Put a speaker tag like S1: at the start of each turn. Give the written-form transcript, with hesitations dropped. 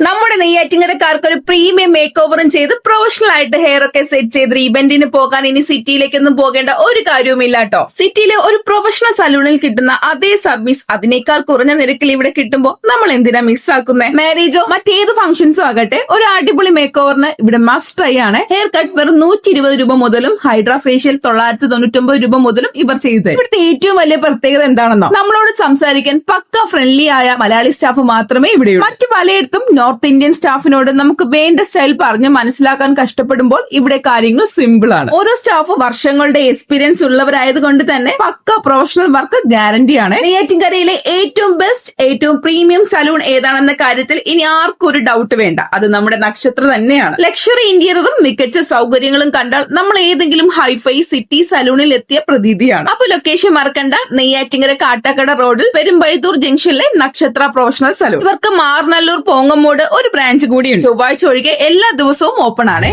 S1: നമ്മുടെ നെയ്യാറ്റിങ്കരക്കാർക്ക് ഒരു premium make ഓവറും ചെയ്ത് പ്രൊഫഷണൽ ആയിട്ട് ഹെയർ ഒക്കെ സെറ്റ് ചെയ്ത് ഈവന്റിന് പോകാൻ ഇനി സിറ്റിയിലേക്കൊന്നും പോകേണ്ട ഒരു കാര്യവുമില്ല കേട്ടോ. സിറ്റിയിലെ ഒരു പ്രൊഫഷണൽ സലൂണിൽ കിട്ടുന്ന അതേ സർവീസ് അതിനേക്കാൾ കുറഞ്ഞ നിരക്കിൽ ഇവിടെ കിട്ടുമ്പോൾ നമ്മൾ എന്തിനാ മിസ്സാക്കുന്നത്? മാരേജോ മറ്റേത് ഫംഗ്ഷൻസോ ആകട്ടെ, ഒരു അടിപൊളി മേക്ക് ഓവറിന് ഇവിടെ മസ്റ്റ് ട്രൈ ആണ്. ഹെയർ കട്ട് വെറും 120 രൂപ മുതലും ഹൈഡ്രാ ഫേഷ്യൽ 999 രൂപ മുതലും ഇവർ ചെയ്ത്. ഇവിടുത്തെ ഏറ്റവും വലിയ പ്രത്യേകത എന്താണെന്നോ, നമ്മളോട് സംസാരിക്കാൻ പക്ക ഫ്രണ്ട്ലി ആയ മലയാളി സ്റ്റാഫ് മാത്രമേ ഇവിടെയുള്ളൂ. മറ്റു പലയിടത്തും നോർത്ത് ഇന്ത്യൻ സ്റ്റാഫിനോട് നമുക്ക് വേണ്ട സ്റ്റൈൽ പറഞ്ഞ് മനസ്സിലാക്കാൻ കഷ്ടപ്പെടുമ്പോൾ ഇവിടെ കാര്യങ്ങൾ സിമ്പിൾ ആണ്. ഓരോ സ്റ്റാഫ് വർഷങ്ങളുടെ എക്സ്പീരിയൻസ് ഉള്ളവരായതുകൊണ്ട് തന്നെ പക്ക പ്രൊഫഷണൽ വർക്ക് ഗ്യാരണ്ടി ആണ്. നെയ്യാറ്റിൻകരയിലെ ഏറ്റവും ബെസ്റ്റ്, ഏറ്റവും പ്രീമിയം സലൂൺ ഏതാണെന്ന കാര്യത്തിൽ ഇനി ആർക്കും ഒരു ഡൗട്ട് വേണ്ട. അത് നമ്മുടെ നക്ഷത്ര തന്നെയാണ്. ലക്ഷറി ഇന്റീരിയറും മികച്ച സൗകര്യങ്ങളും കണ്ടാൽ നമ്മൾ ഏതെങ്കിലും ഹൈഫൈ സിറ്റി സലൂണിൽ എത്തിയ പ്രതീതിയാണ്. അപ്പൊ ലൊക്കേഷൻ മറക്കണ്ട, നെയ്യാറ്റിൻകര കാട്ടാക്കട റോഡിൽ പെരുമ്പഴുത്തൂർ ജംഗ്ഷനിലെ നക്ഷത്ര പ്രൊഫഷണൽ സലൂൺ. ഇവർക്ക് മാർനല്ലൂർ പോങ്ങമോട് ഒരു ബ്രാഞ്ച് കൂടിയുണ്ട്. ചൊവ്വാഴ്ച ഒഴികെ എല്ലാ ദിവസവും ഓപ്പൺ ആണ്.